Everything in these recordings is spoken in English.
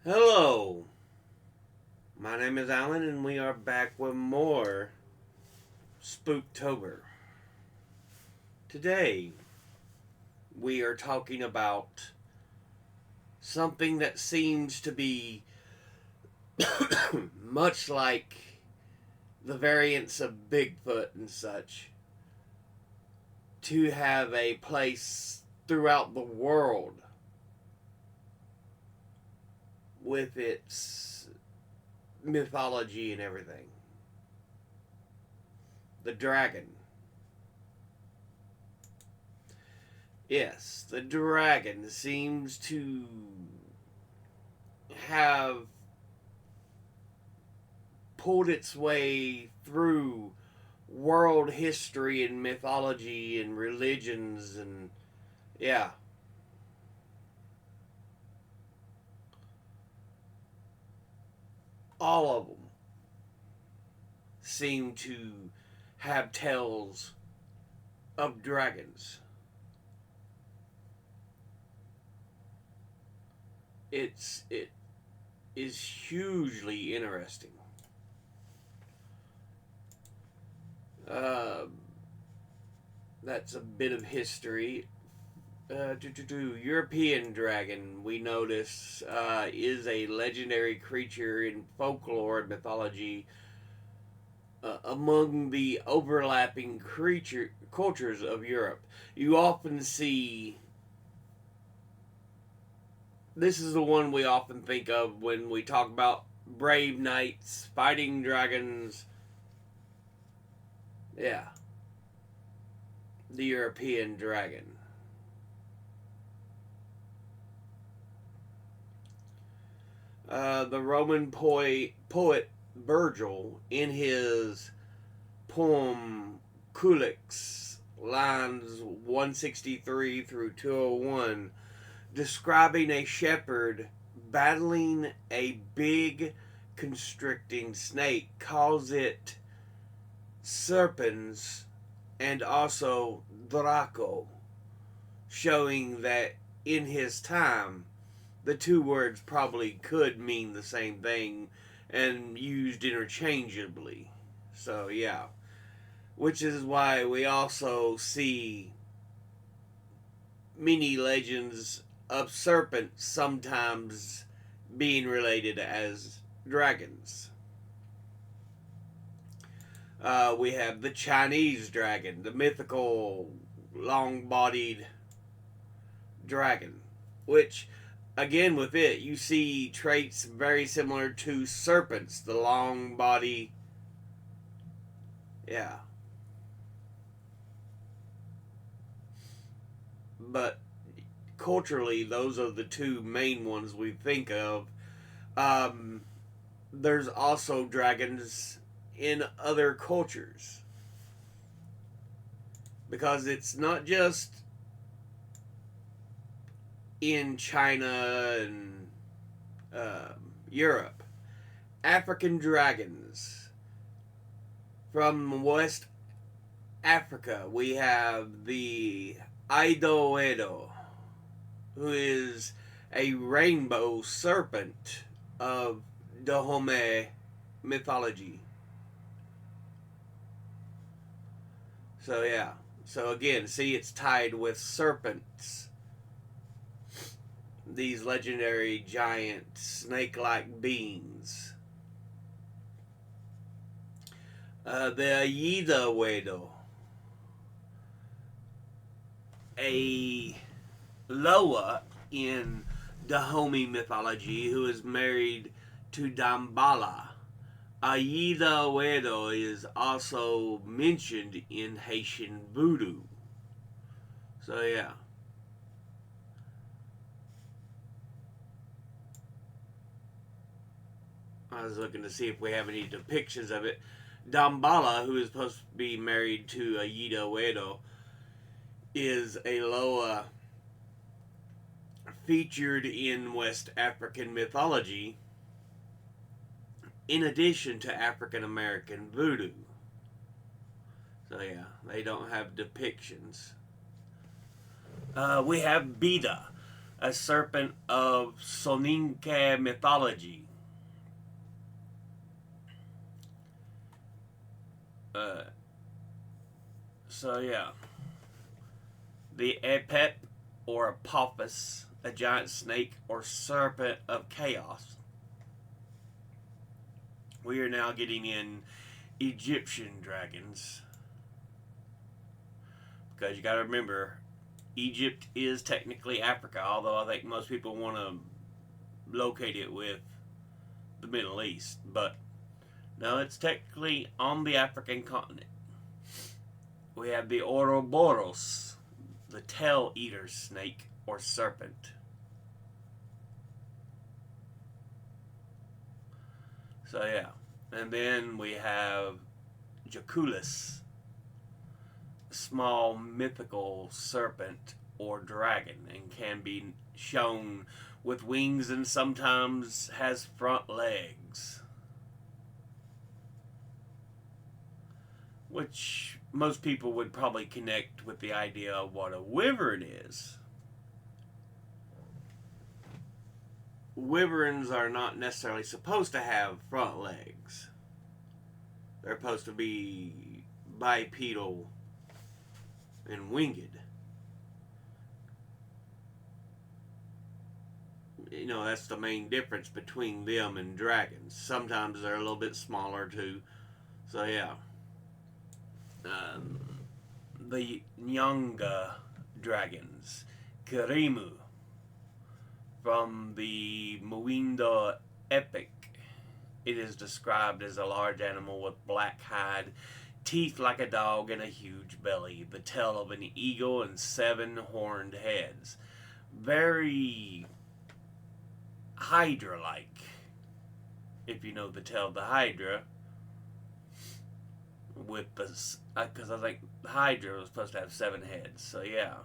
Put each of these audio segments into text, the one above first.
Hello, my name is Alan, and we are back with more Spooktober. Today, we are talking about something that seems to be much like the variants of Bigfoot and such, to have a place throughout the world with its mythology and everything. The dragon. Yes, the dragon seems to have pulled its way through world history and mythology and religions and yeah, all of them seem to have tales of dragons. It is hugely interesting. Uh, that's a bit of history. European dragon, we notice, is a legendary creature in folklore and mythology. Among the overlapping creature cultures of Europe, you often see. This is the one we often think of when we talk about brave knights fighting dragons. Yeah, the European dragon. The Roman poet Virgil, in his poem Culex, lines 163 through 201, describing a shepherd battling a big constricting snake, calls it serpens and also Draco, showing that in his time the two words probably could mean the same thing and used interchangeably. So, yeah. Which is why we also see many legends of serpents sometimes being related as dragons. We have the Chinese dragon, the mythical long bodied dragon, which, again, with it, you see traits very similar to serpents, the long body. Yeah. But culturally, those are the two main ones we think of. Um, there's also dragons in other cultures because it's not just in China and Europe. African dragons from West Africa. We have the Aidoedo, who is a rainbow serpent of Dahomey mythology. So yeah. So again, see, it's tied with serpents. These legendary giant snake-like beings. The Aida Wedo, a Loa in Dahomey mythology who is married to Dambala. Aida Wedo is also mentioned in Haitian voodoo. So yeah. I was looking to see if we have any depictions of it. Dambala, who is supposed to be married to Aida Wedo, is a Loa featured in West African mythology in addition to African American voodoo. So yeah, they don't have depictions. We have Bida, a serpent of Soninke mythology. Uh, so yeah, the Epep or Apophis, a giant snake or serpent of chaos. We are now getting in Egyptian dragons. Because you got to remember, Egypt is technically Africa, although I think most people want to locate it with the Middle East. But no, it's technically on the African continent. We have the Ouroboros, the tail eater snake or serpent. So yeah. And then we have Jaculus, a small mythical serpent or dragon, and can be shown with wings and sometimes has front legs. Which most people would probably connect with the idea of what a wyvern is. Wyverns are not necessarily supposed to have front legs. They're supposed to be bipedal and winged. You know, that's the main difference between them and dragons. Sometimes they're a little bit smaller too. So yeah. The Nyanga dragons, Kirimu, from the Muindo epic. It is described as a large animal with black hide, teeth like a dog, and a huge belly, the tail of an eagle, and 7 horned heads. Very Hydra like, if you know the tail of the Hydra. With the, because I think Hydra was supposed to have 7 heads, so yeah.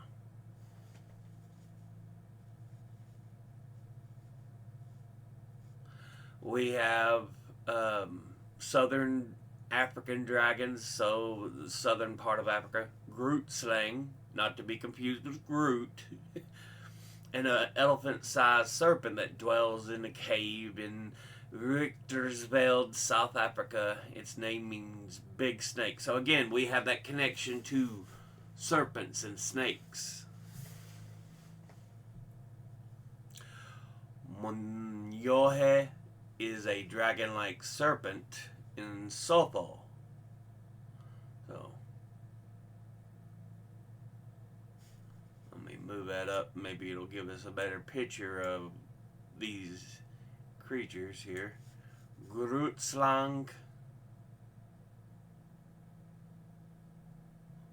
We have southern African dragons, so the southern part of Africa. Grootslang, not to be confused with Groot. And an elephant-sized serpent that dwells in a cave in Richtersveld, South Africa. Its name means big snake. So again, we have that connection to serpents and snakes. Monyohe is a dragon-like serpent in Sotho. So let me move that up. Maybe it'll give us a better picture of these creatures here. Grootslang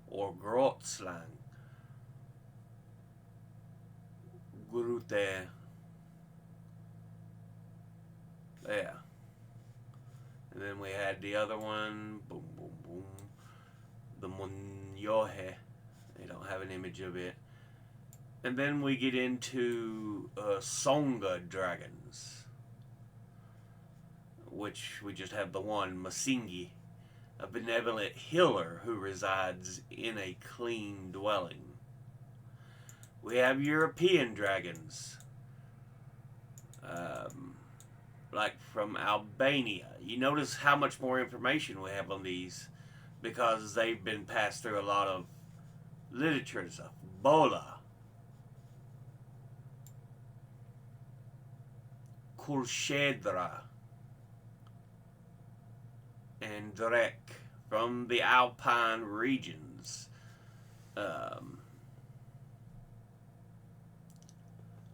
or Grootslang. Grute. Yeah. And then we had the other one. Boom, boom, boom. The Monyohe. They don't have an image of it. And then we get into Songa dragons, which we just have the one, Masingi, a benevolent healer who resides in a clean dwelling. We have European dragons, like from Albania. You notice how much more information we have on these because they've been passed through a lot of literature and stuff. Bola, Kulshedra, and Drek from the Alpine regions.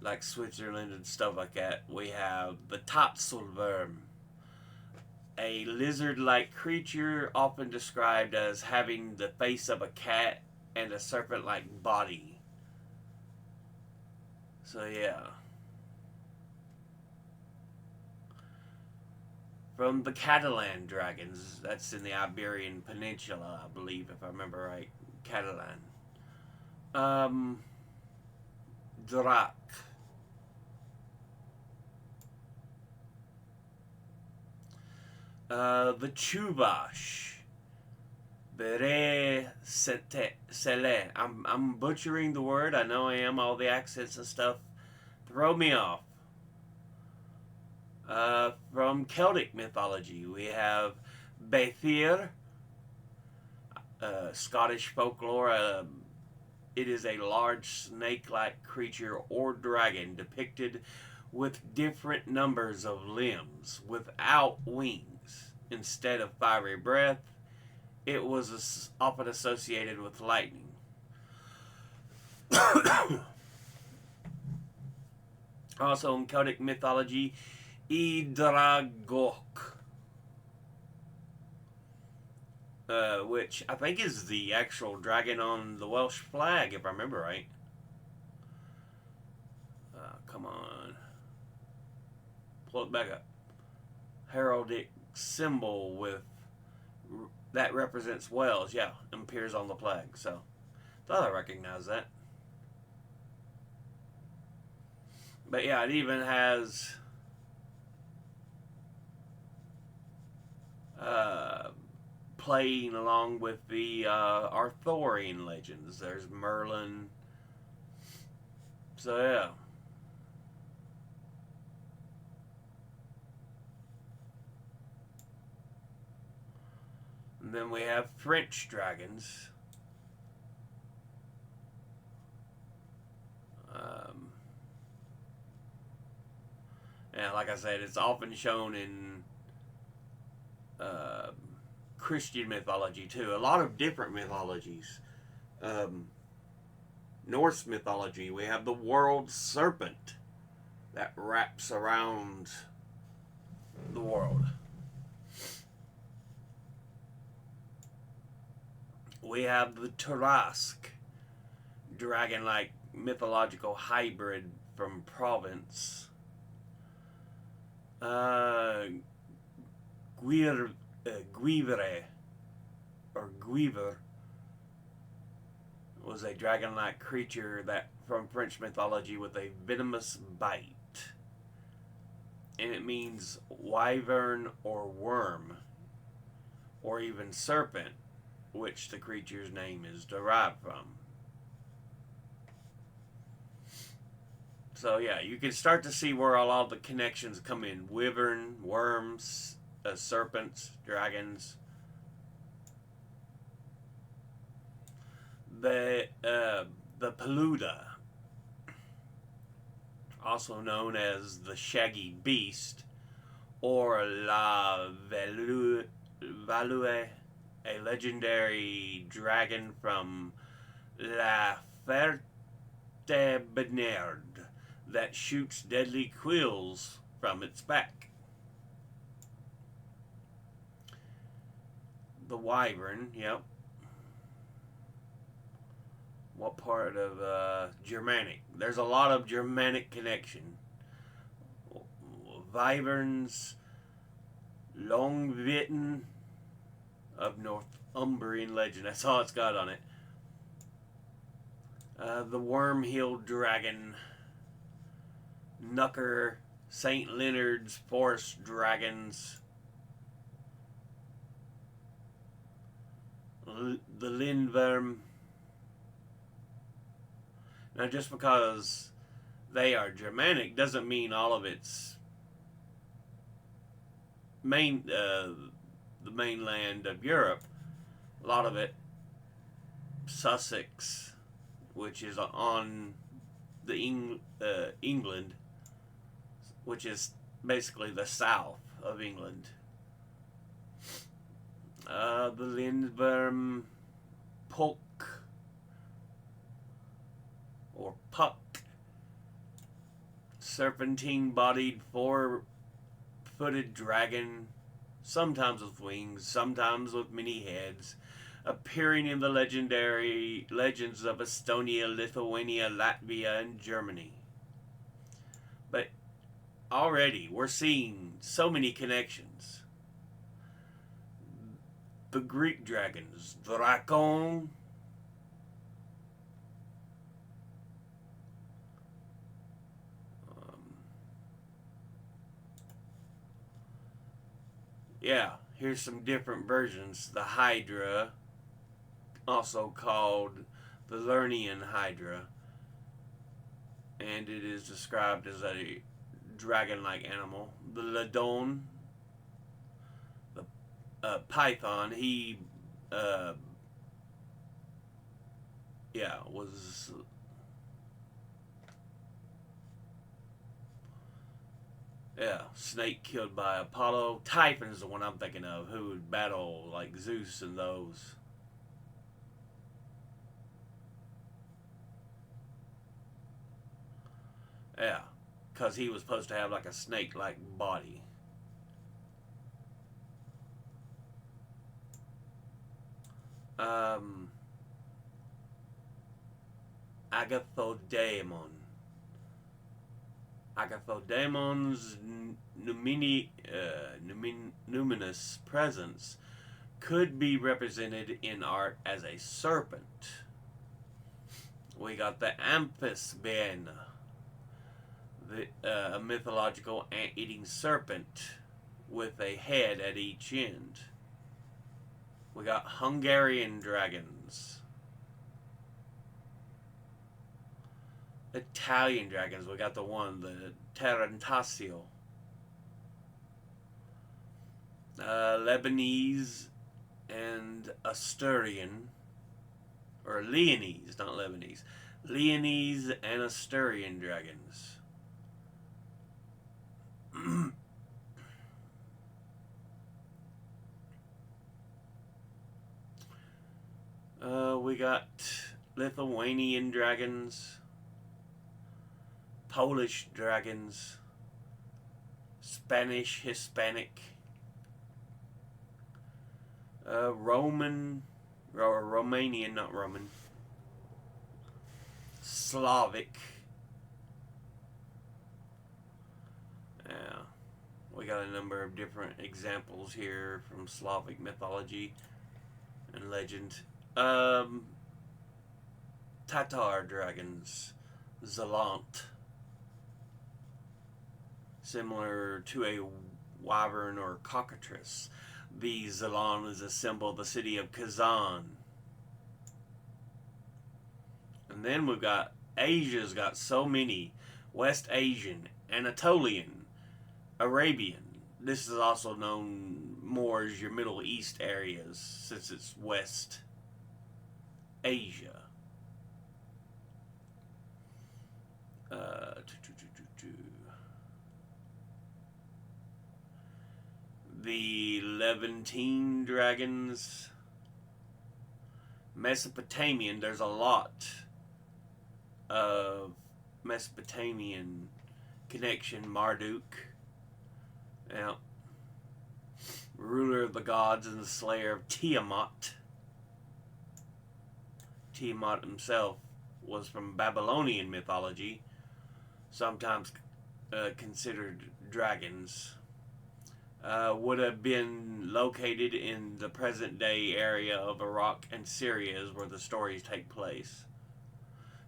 Like Switzerland and stuff like that. We have the Tatzelwurm, a lizard-like creature often described as having the face of a cat and a serpent-like body. So yeah. From the Catalan dragons, that's in the Iberian Peninsula, I believe, if I remember right. Catalan. Drak. The Chuvash. Bere Sele. I'm butchering the word. I know I am. All the accents and stuff. throw me off. From Celtic mythology, we have Beithir, Scottish folklore. It is a large snake-like creature or dragon depicted with different numbers of limbs, without wings. Instead of fiery breath, it was often associated with lightning. Also in Celtic mythology, Idragok, which I think is the actual dragon on the Welsh flag, if I remember right. Come on. Pull it back up. Heraldic symbol with that represents Wales, yeah, and appears on the flag. So, thought I recognized that. But yeah, it even has playing along with the Arthurian legends. There's Merlin. So yeah. And then we have French dragons. And like I said, it's often shown in Christian mythology too. A lot of different mythologies. Norse mythology, we have the world serpent that wraps around the world. We have the Tarask, dragon-like mythological hybrid from Provence. Guivre or Guivre was a dragon-like creature that from French mythology with a venomous bite, and it means wyvern or worm, or even serpent, which the creature's name is derived from. So yeah, you can start to see where a lot of the connections come in: wyvern, worms, serpents, dragons. The Peluda, also known as the Shaggy Beast, or La Value, a legendary dragon from La Ferte-Bernard that shoots deadly quills from its back. The wyvern, yep. What part of Germanic? There's a lot of Germanic connection. Wyverns, Longvitten of Northumbrian legend. That's all it's got on it. The worm-heeled dragon, Knucker, St. Leonard's forest dragons, the Lindworm. Now, just because they are Germanic doesn't mean all of its the mainland of Europe. A lot of it, Sussex, which is on the England, which is basically the south of England. The Lindworm, Puck, or Puck, serpentine-bodied, four-footed dragon, sometimes with wings, sometimes with many heads, appearing in the legendary legends of Estonia, Lithuania, Latvia, and Germany. But already we're seeing so many connections. The Greek dragons, Drakon, yeah, here's some different versions. The Hydra, also called the Lernian Hydra, and it is described as a dragon-like animal. The ladon, the python, he uh, was snake killed by Apollo. Typhon is the one I'm thinking of, who would battle like Zeus and those. Yeah, because he was supposed to have like a snake-like body. Um, Agathodaimon. Agathodaimon's numinous presence could be represented in art as a serpent. We got the Amphisbaena, a mythological ant-eating serpent with a head at each end. We got Hungarian dragons. Italian dragons. We got the Tarantasio. Lebanese and Asturian, or Leonese, not Lebanese. Leonese and Asturian dragons. We got Lithuanian dragons, Polish dragons, Spanish, Hispanic, Roman, or Romanian, not Roman, Slavic. Yeah, we got a number of different examples here from Slavic mythology and legend. Tatar dragons, Zalant, similar to a wyvern or cockatrice. The Zalan is a symbol of the city of Kazan. And then we've got Asia's got so many: West Asian, Anatolian, Arabian. This is also known more as your Middle East areas since it's West Asia. The Levantine dragons. Mesopotamian, there's a lot of Mesopotamian connection. Marduk, yeah, ruler of the gods and the slayer of Tiamat. Tiamat himself was from Babylonian mythology, sometimes considered dragons. Would have been located in the present day area of Iraq and Syria is where the stories take place.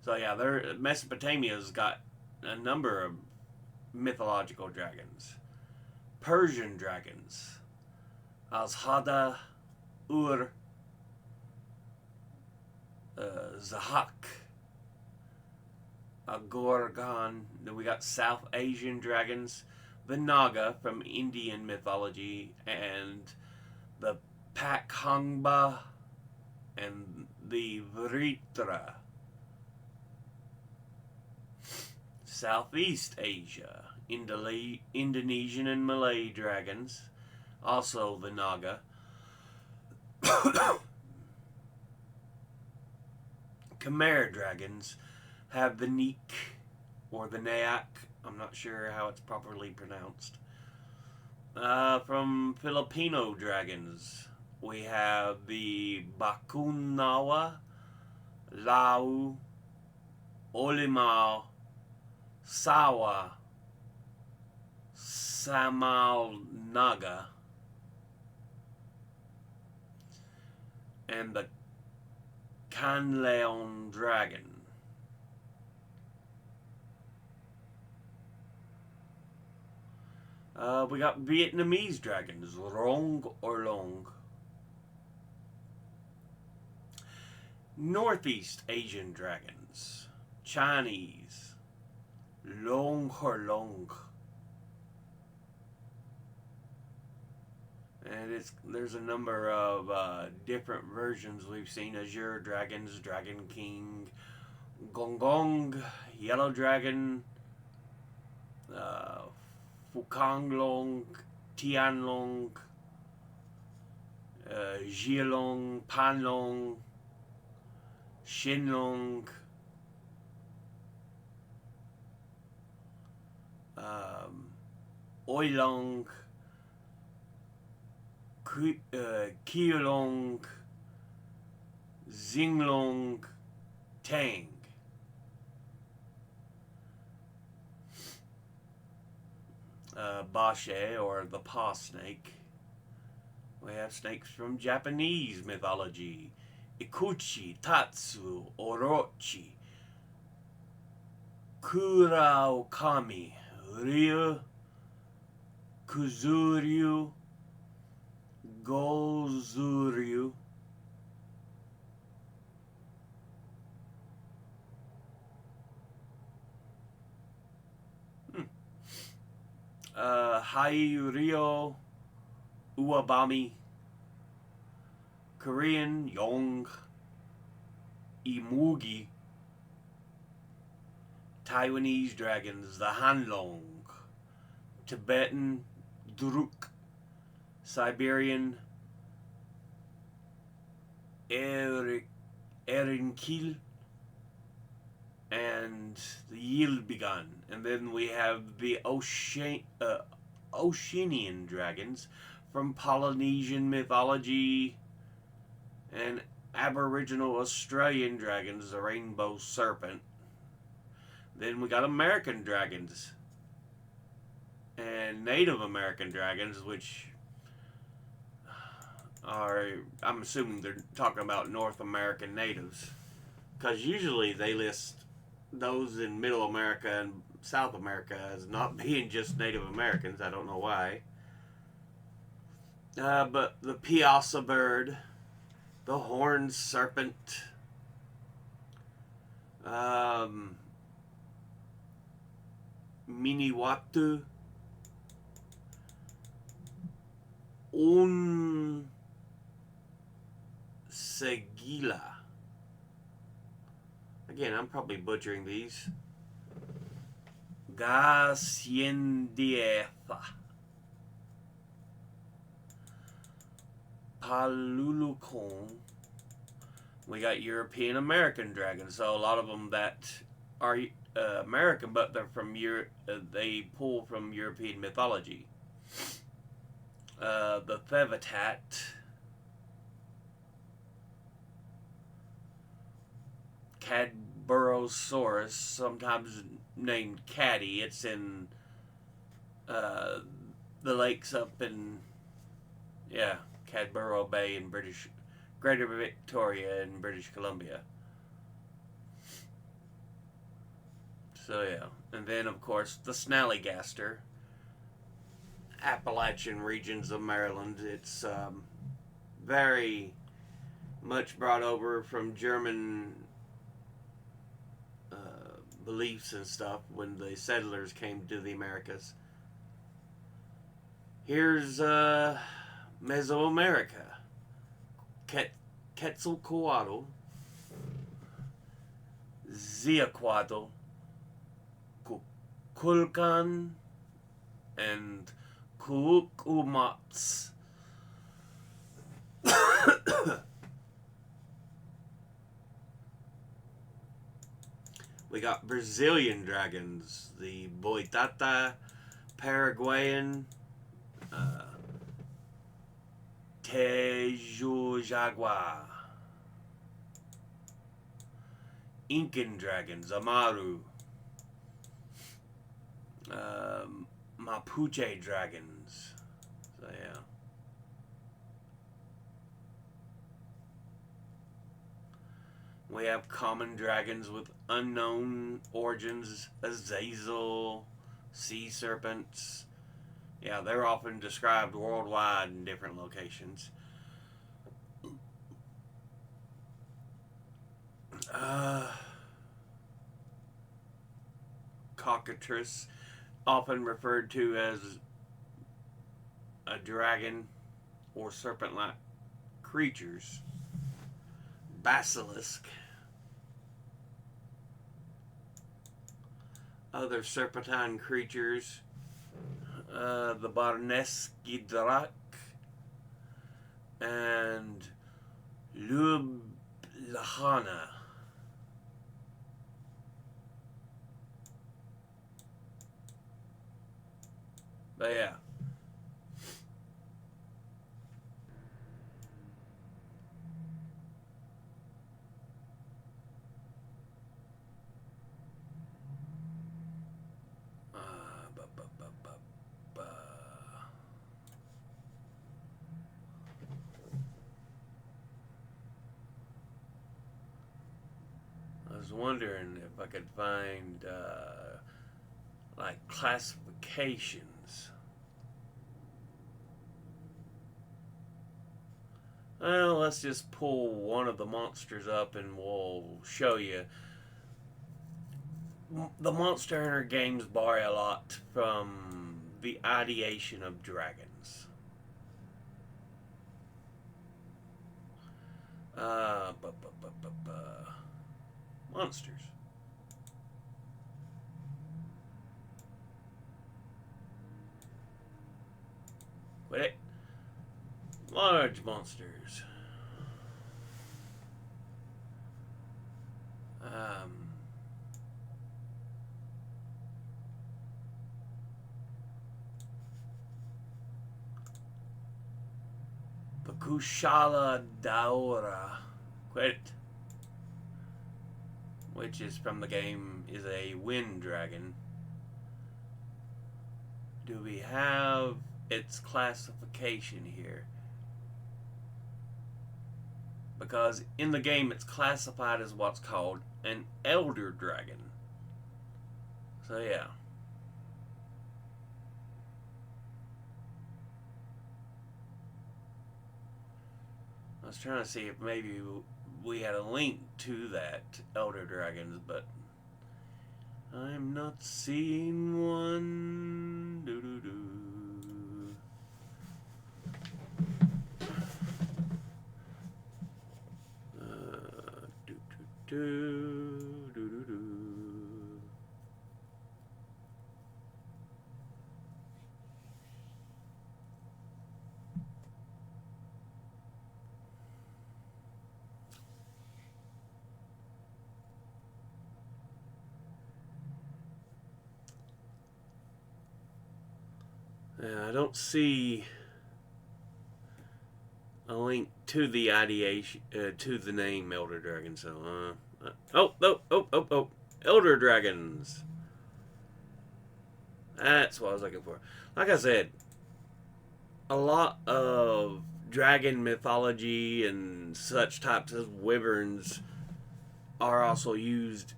So yeah, Mesopotamia's got a number of mythological dragons. Persian dragons. Azhada, Ur, Zahak, Agorgan. Then we got South Asian dragons. The Naga from Indian mythology, and the Pakhangba, and the Vritra. Southeast Asia, Indonesian and Malay dragons, also the Naga. Khmer dragons have the Neek, or the Nayak. I'm not sure how it's properly pronounced. From Filipino dragons, we have the Bakunawa, Lau, Olimau, Sawa, Samal Naga, and the Canleon dragon. We got Vietnamese dragons, Rong or Long. Northeast Asian dragons, Chinese, Long Horlong. And there's a number of different versions we've seen: Azure Dragons, Dragon King, Gong Gong, Yellow Dragon, uh, Fukanglong, Tianlong, Jialong, Panlong, Shinlong, Oilong, Kiolong, Zinglong, Tang. Bashe, or the paw snake. We have snakes from Japanese mythology: Ikuchi, Tatsu, Orochi, Kuraokami, Ryu, Kuzuryu, Gozuryu. Hairyo, Uwabami, Korean Yong, Imugi, Taiwanese dragons, the Hanlong, Tibetan Druk, Siberian Erinkil, and the Yilbigan. And then we have the Oceanian dragons from Polynesian mythology, and Aboriginal Australian dragons, the rainbow serpent. Then we got American dragons and Native American dragons, which are, I'm assuming they're talking about North American natives, because usually they list those in Middle America and South America as not being just Native Americans. I don't know why. But the Piasa bird, the horned serpent, Miniwatu, Unsegila. Again, I'm probably butchering these. Gasiendiefa, Palulukon. We got European American dragons, so a lot of them that are American, but they're from they pull from European mythology. The Thevatat, Cadborosaurus, sometimes named Caddy. It's in the lakes up in Cadboro Bay in Greater Victoria in British Columbia. So yeah, and then of course the Snallygaster, Appalachian regions of Maryland. It's very much brought over from German beliefs and stuff when the settlers came to the Americas. Here's Mesoamerica. Quetzalcoatl, Ziaquatl, Kukulkan, and Kukumats. We got Brazilian dragons, the Boitata, Paraguayan, Tejujagua, Incan dragons, Amaru, Mapuche dragons. So yeah. We have common dragons with unknown origins: Azazel, sea serpents. Yeah, they're often described worldwide in different locations. cockatrice, often referred to as a dragon or serpent-like creatures. Basilisk. Other serpentine creatures. The Barneski Drak and Lublahana. But yeah. I was wondering if I could find like classifications. Well, let's just pull one of the monsters up and we'll show you. The Monster Hunter games borrow a lot from the ideation of dragons. Monsters. Wait. Large monsters. The Kushala Daora. Quit. Which is from the game, is a wind dragon. Do we have its classification here? Because in the game it's classified as what's called an elder dragon. So yeah. I was trying to see if maybe we had a link to that elder dragons, but I'm not seeing one. Doo doo doo. Do do do do do. Yeah, I don't see a link to the ideation to the name Elder Dragon. So, Elder Dragons. That's what I was looking for. Like I said, a lot of dragon mythology and such types of wyverns are also used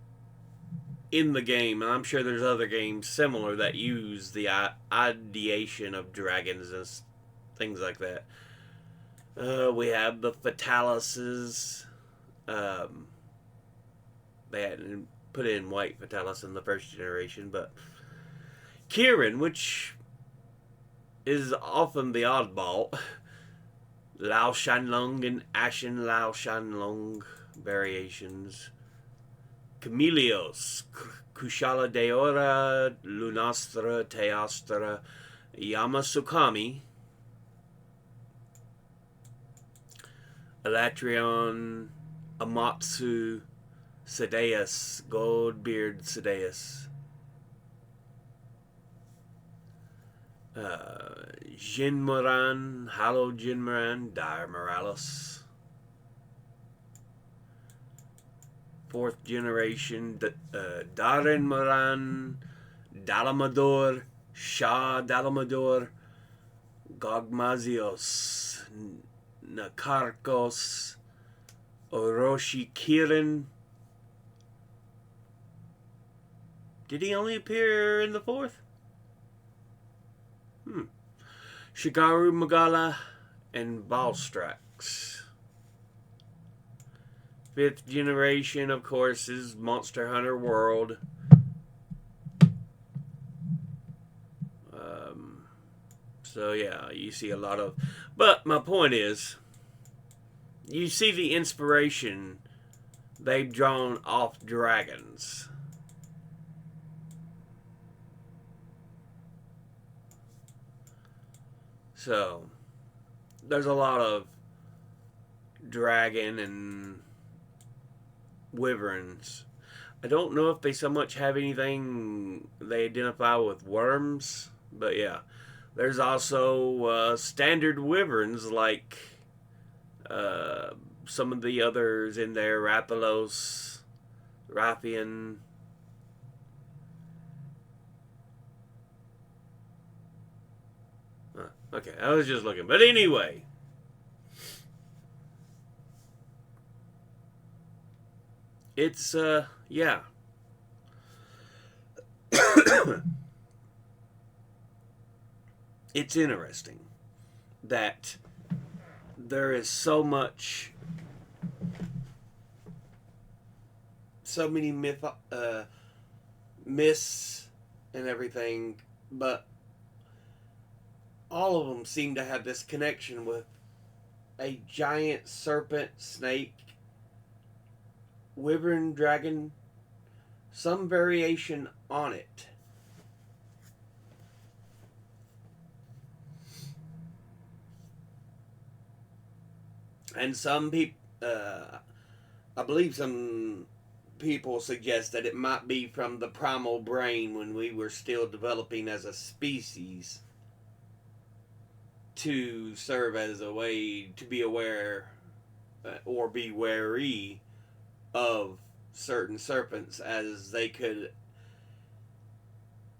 in the game, and I'm sure there's other games similar that use the ideation of dragons and things like that. We have the Fatalises. They hadn't put in white Fatalis in the first generation, but Kirin, which is often the oddball. Lao Shanlong and Ashen Lao Shanlong variations. Chameleos, Kushala Daora, Lunastra, Teostra, Yamasukami, Elatrion, Amatsu, Sadeus, Goldbeard Sadeus, Jinmuran, Hollow Jinmuran, Dire Moralis. Fourth generation, Darin Moran, Dalamador, Shah Dalamador, Gogmazios, Nakarkos, Orochi Kirin. Did he only appear in the fourth? Shigaru Magala and Valstrax. Fifth generation, of course, is Monster Hunter World. So yeah, you see a lot of. But my point is, you see the inspiration they've drawn off dragons. So there's a lot of dragon and wyverns. I don't know if they so much have anything they identify with worms, but yeah. There's also standard wyverns like uh, some of the others in there, Rathalos, Rathian. Okay, I was just looking. But anyway, it's, yeah. It's interesting that there is so many myths and everything, but all of them seem to have this connection with a giant serpent, snake, wyvern, dragon, some variation on it. And some people, I believe some people suggest that it might be from the primal brain when we were still developing as a species to serve as a way to be aware or be wary of certain serpents, as they could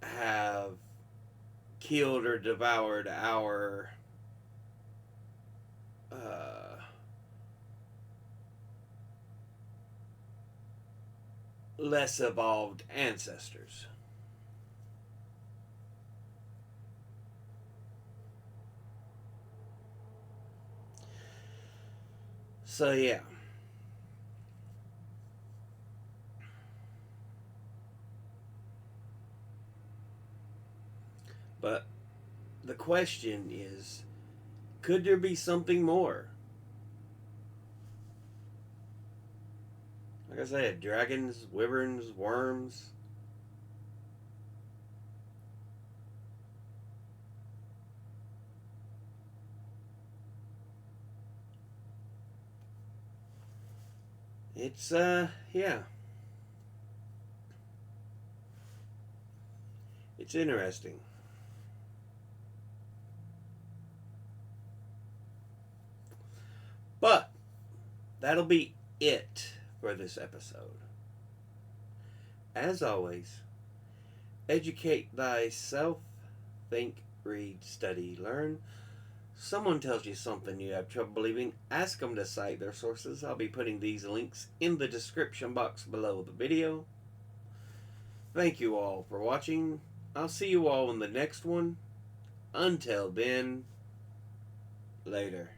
have killed or devoured our less evolved ancestors. So, yeah. But the question is, could there be something more? Like I said, dragons, wyverns, worms. It's, yeah. It's interesting. But that'll be it for this episode. As always, educate thyself, think, read, study, learn. Someone tells you something you have trouble believing, ask them to cite their sources. I'll be putting these links in the description box below the video. Thank you all for watching. I'll see you all in the next one. Until then, later.